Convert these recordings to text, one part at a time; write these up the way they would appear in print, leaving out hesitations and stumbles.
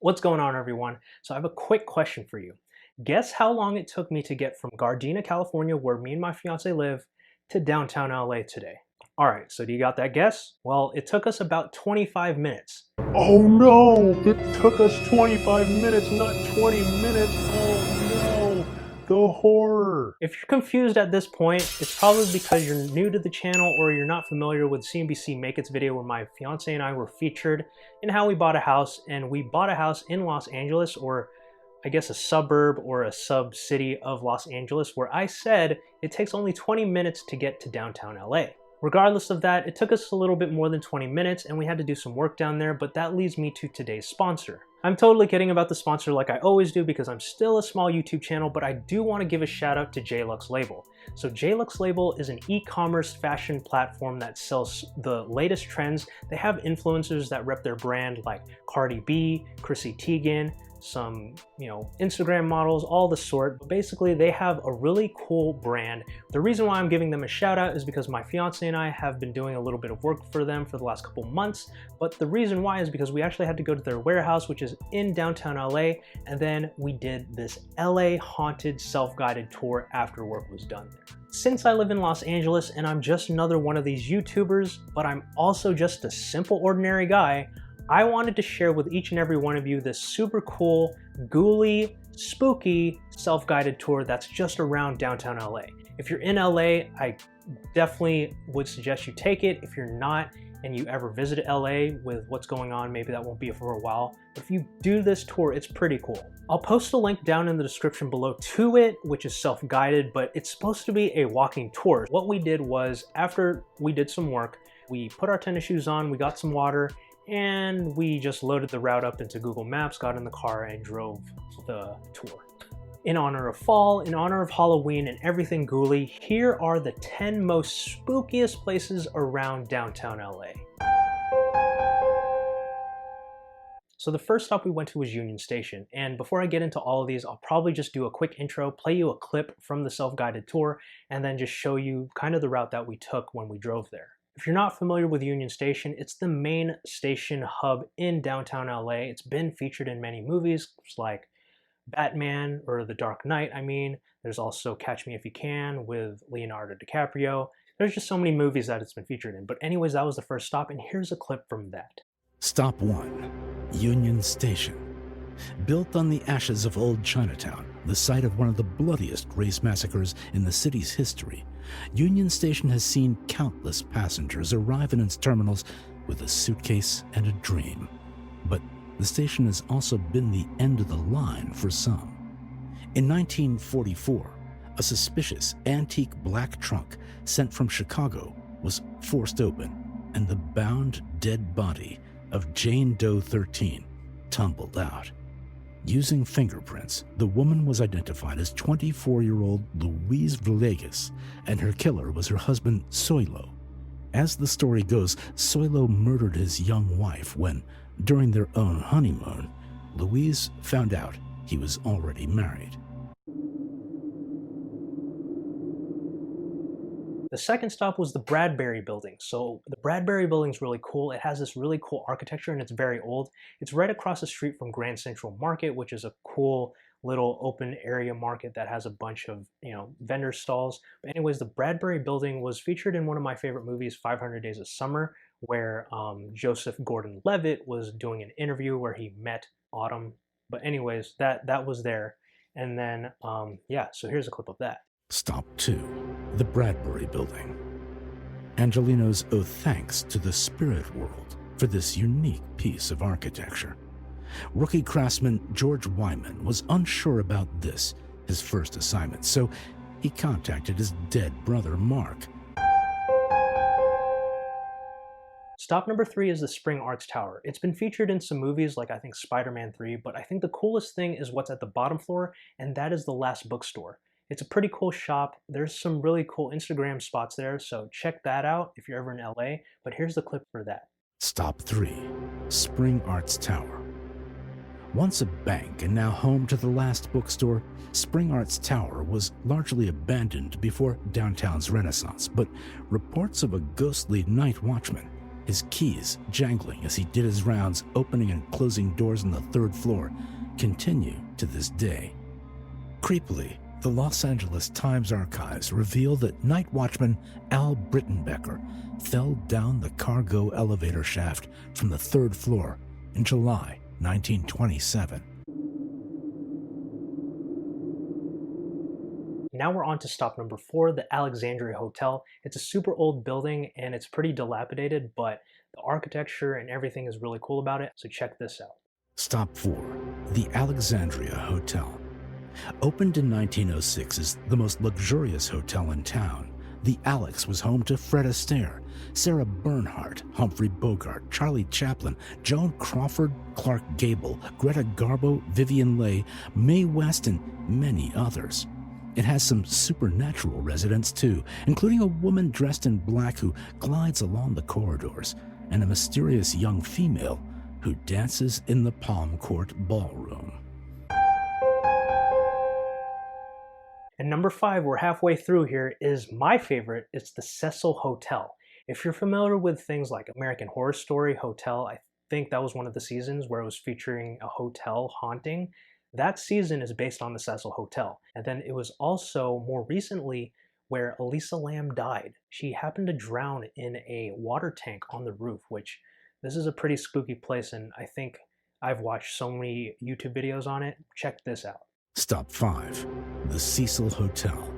What's going on, everyone? So I have a quick question for you. Guess how long it took me to get from Gardena, California, where me and my fiance live, to downtown LA today? All right, so do you got that guess? Well, it took us about 25 minutes. Oh no! It took us 25 minutes, not 20 minutes! Oh no! The horror! If you're confused at this point, it's probably because you're new to the channel or you're not familiar with CNBC Make It's video where my fiance and I were featured in how we bought a house, and we bought a house in Los Angeles, or I guess a suburb or a sub-city of Los Angeles, where I said it takes only 20 minutes to get to downtown LA. Regardless of that, it took us a little bit more than 20 minutes and we had to do some work down there, but that leads me to today's sponsor. I'm totally kidding about the sponsor like I always do because I'm still a small YouTube channel, but I do want to give a shout out to JLux Label. So JLux Label is an e-commerce fashion platform that sells the latest trends. They have influencers that rep their brand like Cardi B, Chrissy Teigen, some, Instagram models, all the sort. But basically, they have a really cool brand. The reason why I'm giving them a shout out is because my fiance and I have been doing a little bit of work for them for the last couple months. But the reason why is because we actually had to go to their warehouse, which is in downtown LA, and then we did this LA haunted self-guided tour after work was done there. Since I live in Los Angeles and I'm just another one of these YouTubers, but I'm also just a simple ordinary guy, I wanted to share with each and every one of you this super cool, ghouly, spooky, self-guided tour that's just around downtown LA. If you're in LA, I definitely would suggest you take it. If you're not and you ever visit LA with what's going on, maybe that won't be for a while. But if you do this tour, it's pretty cool. I'll post a link down in the description below to it, which is self-guided, but it's supposed to be a walking tour. What we did was, after we did some work, we put our tennis shoes on, we got some water, and we just loaded the route up into Google Maps, got in the car, and drove the tour. In honor of fall, in honor of Halloween, and everything ghouly, here are the 10 most spookiest places around downtown LA. So the first stop we went to was Union Station, and before I get into all of these, I'll probably just do a quick intro, play you a clip from the self-guided tour, and then just show you kind of the route that we took when we drove there. If you're not familiar with Union Station, it's the main station hub in downtown LA. It's been featured in many movies like Batman or The Dark Knight, There's also Catch Me If You Can with Leonardo DiCaprio. There's just so many movies that it's been featured in. But anyways, that was the first stop, and here's a clip from that. Stop 1. Union Station. Built on the ashes of old Chinatown, the site of one of the bloodiest race massacres in the city's history, Union Station has seen countless passengers arrive in its terminals with a suitcase and a dream. But the station has also been the end of the line for some. In 1944, a suspicious antique black trunk sent from Chicago was forced open, and the bound dead body of Jane Doe 13 tumbled out. Using fingerprints, the woman was identified as 24-year-old Louise Villegas, and her killer was her husband, Soilo. As the story goes, Soilo murdered his young wife when, during their own honeymoon, Louise found out he was already married. The second stop was the Bradbury building. So the Bradbury building is really cool. It has this really cool architecture and it's very old. It's right across the street from Grand Central Market, which is a cool little open area market that has a bunch of, vendor stalls. But anyways, the Bradbury building was featured in one of my favorite movies, 500 Days of Summer, where Joseph Gordon-Levitt was doing an interview where he met Autumn. But anyways, that was there. And then, so here's a clip of that. Stop 2. The Bradbury Building. Angelinos owe thanks to the spirit world for this unique piece of architecture. Rookie craftsman George Wyman was unsure about this, his first assignment, so he contacted his dead brother Mark. Stop number 3 is the Spring Arts Tower. It's been featured in some movies like I think Spider-Man 3, but I think the coolest thing is what's at the bottom floor, and that is the Last Bookstore. It's a pretty cool shop. There's some really cool Instagram spots there, so check that out if you're ever in LA, but here's the clip for that. Stop 3. Spring Arts Tower. Once a bank and now home to the Last Bookstore, Spring Arts Tower was largely abandoned before downtown's Renaissance, but reports of a ghostly night watchman his keys jangling as he did his rounds opening and closing doors on the third floor, continue to this day. Creepily, the Los Angeles Times archives reveal that night watchman Al Brittenbecker fell down the cargo elevator shaft from the third floor in July 1927. Now we're on to stop number 4, the Alexandria Hotel. It's a super old building and it's pretty dilapidated, but the architecture and everything is really cool about it, so check this out. Stop 4, the Alexandria Hotel. Opened in 1906 as the most luxurious hotel in town, the Alex was home to Fred Astaire, Sarah Bernhardt, Humphrey Bogart, Charlie Chaplin, Joan Crawford, Clark Gable, Greta Garbo, Vivian Leigh, Mae West, and many others. It has some supernatural residents too, including a woman dressed in black who glides along the corridors, and a mysterious young female who dances in the Palm Court Ballroom. And number 5, we're halfway through here, is my favorite. It's the Cecil Hotel. If you're familiar with things like American Horror Story Hotel, I think that was one of the seasons where it was featuring a hotel haunting. That season is based on the Cecil Hotel. And then it was also more recently where Elisa Lam died. She happened to drown in a water tank on the roof, which this is a pretty spooky place, and I think I've watched so many YouTube videos on it. Check this out. Stop 5, the Cecil Hotel.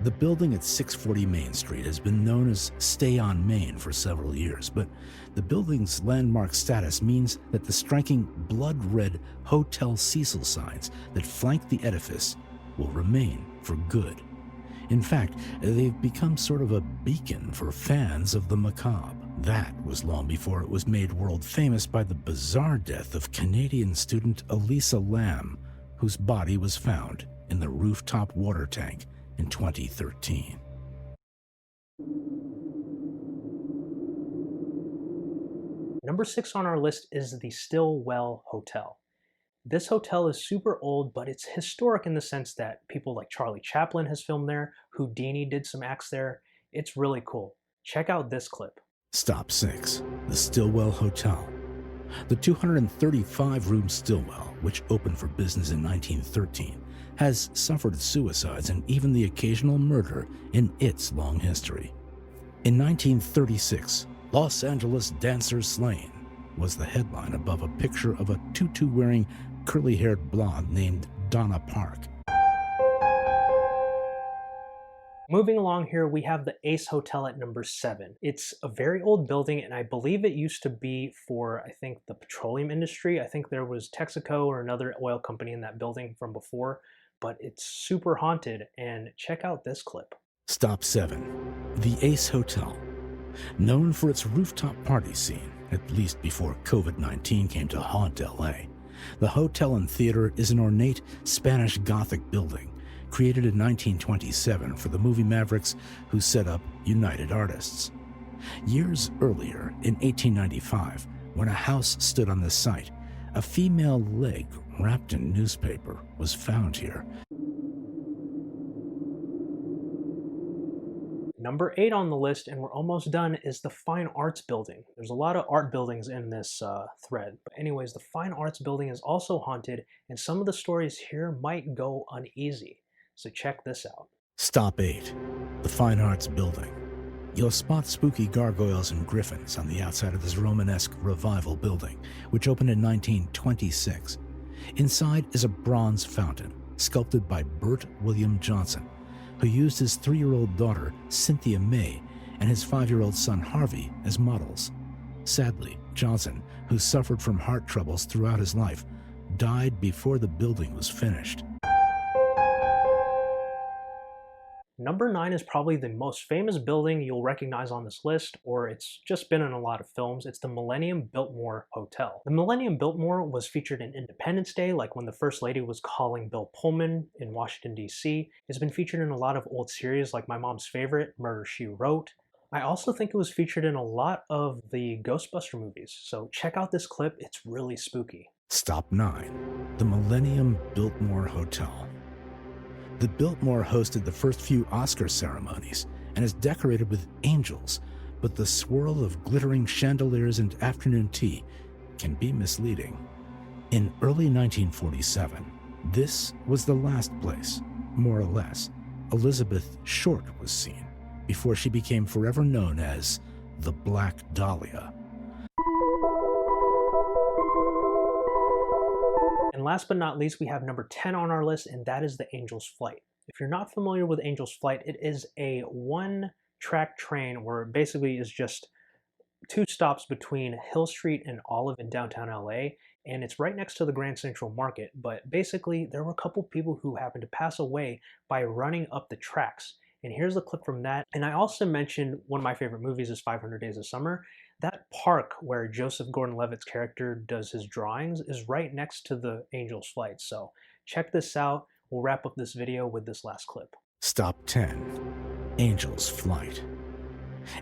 The building at 640 Main Street has been known as Stay on Main for several years, but the building's landmark status means that the striking blood-red Hotel Cecil signs that flank the edifice will remain for good. In fact, they've become sort of a beacon for fans of the macabre. That was long before it was made world famous by the bizarre death of Canadian student Elisa Lam, whose body was found in the rooftop water tank in 2013. Number 6 on our list is the Stillwell Hotel. This hotel is super old, but it's historic in the sense that people like Charlie Chaplin has filmed there, Houdini did some acts there. It's really cool. Check out this clip. Stop 6, the Stillwell Hotel. The 235-room Stillwell, which opened for business in 1913, has suffered suicides and even the occasional murder in its long history. In 1936, Los Angeles Dancer Slain was the headline above a picture of a tutu-wearing, curly-haired blonde named Donna Park. Moving along here, we have the Ace Hotel at number 7. It's a very old building, and I believe it used to be for, I think, the petroleum industry. I think there was Texaco or another oil company in that building from before, but it's super haunted, and check out this clip. Stop 7, the Ace Hotel. Known for its rooftop party scene, at least before COVID-19 came to haunt LA, the hotel and theater is an ornate Spanish Gothic building created in 1927 for the movie mavericks who set up United Artists. Years earlier, in 1895, when a house stood on this site, a female leg wrapped in newspaper was found here. Number 8 on the list, and we're almost done, is the Fine Arts Building. There's a lot of art buildings in this thread. But anyways, the Fine Arts Building is also haunted, and some of the stories here might go uneasy. So check this out. Stop 8, the Fine Arts Building. You'll spot spooky gargoyles and griffins on the outside of this Romanesque Revival building, which opened in 1926. Inside is a bronze fountain, sculpted by Bert William Johnson, who used his 3-year-old daughter, Cynthia May, and his 5-year-old son, Harvey, as models. Sadly, Johnson, who suffered from heart troubles throughout his life, died before the building was finished. Number 9 is probably the most famous building you'll recognize on this list, or it's just been in a lot of films. It's the Millennium Biltmore Hotel. The Millennium Biltmore was featured in Independence Day, like when the First Lady was calling Bill Pullman in Washington, D.C. It's been featured in a lot of old series like my mom's favorite, Murder, She Wrote. I also think it was featured in a lot of the Ghostbuster movies, so check out this clip, it's really spooky. Stop 9, the Millennium Biltmore Hotel. The Biltmore hosted the first few Oscar ceremonies and is decorated with angels, but the swirl of glittering chandeliers and afternoon tea can be misleading. In early 1947, this was the last place, more or less, Elizabeth Short was seen, before she became forever known as the Black Dahlia. And last but not least, we have number 10 on our list, and that is the Angel's Flight. If you're not familiar with Angel's Flight, it is a one-track train where it basically is just 2 stops between Hill Street and Olive in downtown LA, and it's right next to the Grand Central Market. But basically, there were a couple people who happened to pass away by running up the tracks. And here's the clip from that. And I also mentioned one of my favorite movies is 500 Days of Summer. That park where Joseph Gordon-Levitt's character does his drawings is right next to the Angel's Flight. So check this out. We'll wrap up this video with this last clip. Stop 10. Angel's Flight.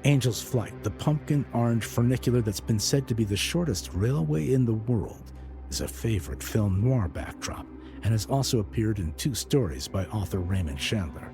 Angel's Flight, the pumpkin orange funicular that's been said to be the shortest railway in the world, is a favorite film noir backdrop and has also appeared in 2 stories by author Raymond Chandler.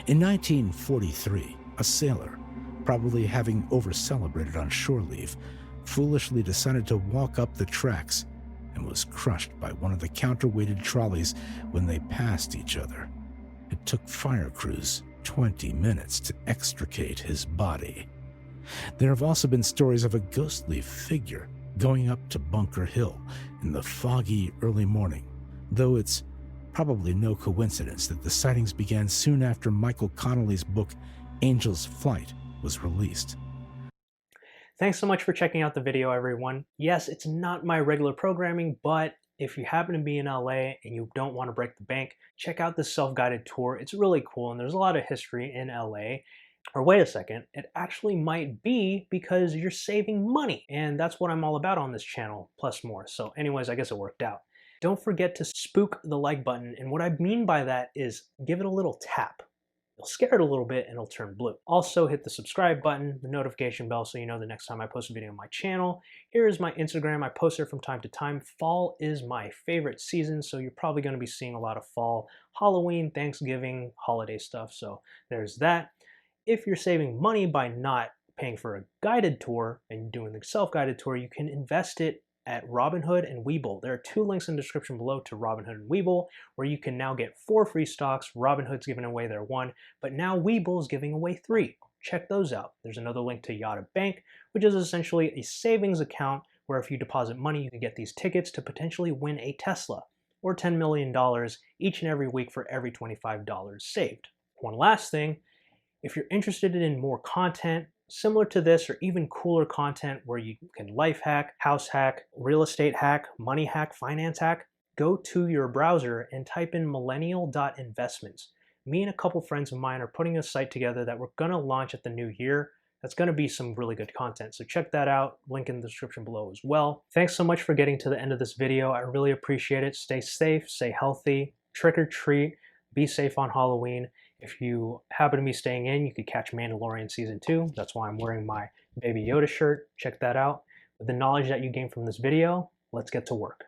In 1943, a sailor, probably having over-celebrated on shore leave, foolishly decided to walk up the tracks and was crushed by one of the counterweighted trolleys when they passed each other. It took fire crews 20 minutes to extricate his body. There have also been stories of a ghostly figure going up to Bunker Hill in the foggy early morning, though it's probably no coincidence that the sightings began soon after Michael Connelly's book Angel's Flight was released. Thanks so much for checking out the video, everyone. Yes, it's not my regular programming, but if you happen to be in LA and you don't want to break the bank, check out this self-guided tour. It's really cool, and there's a lot of history in LA. Or wait a second, it actually might be because you're saving money, and that's what I'm all about on this channel, plus more. So anyways, I guess it worked out. Don't forget to spook the like button, and what I mean by that is give it a little tap. You'll scare it a little bit and it'll turn blue. Also hit the subscribe button, the notification bell, so you know the next time I post a video on my channel. Here is my Instagram. I post there from time to time. Fall is my favorite season, so you're probably going to be seeing a lot of fall, Halloween, Thanksgiving, holiday stuff. So there's that. If you're saving money by not paying for a guided tour and doing the self-guided tour, you can invest it at Robinhood and Webull. There are 2 links in the description below to Robinhood and Webull, where you can now get 4 free stocks. Robinhood's giving away their 1, but now Webull's giving away 3. Check those out. There's another link to Yada Bank, which is essentially a savings account where if you deposit money, you can get these tickets to potentially win a Tesla or $10 million each and every week for every $25 saved. One last thing, if you're interested in more content similar to this or even cooler content where you can life hack, house hack, real estate hack, money hack, finance hack, go to your browser and type in millennial.investments. Me and a couple friends of mine are putting a site together that we're going to launch at the new year. That's going to be some really good content. So check that out. Link in the description below as well. Thanks so much for getting to the end of this video. I really appreciate it. Stay safe, stay healthy, trick or treat, be safe on Halloween. If you happen to be staying in, you could catch Mandalorian Season 2. That's why I'm wearing my Baby Yoda shirt. Check that out. With the knowledge that you gained from this video, let's get to work.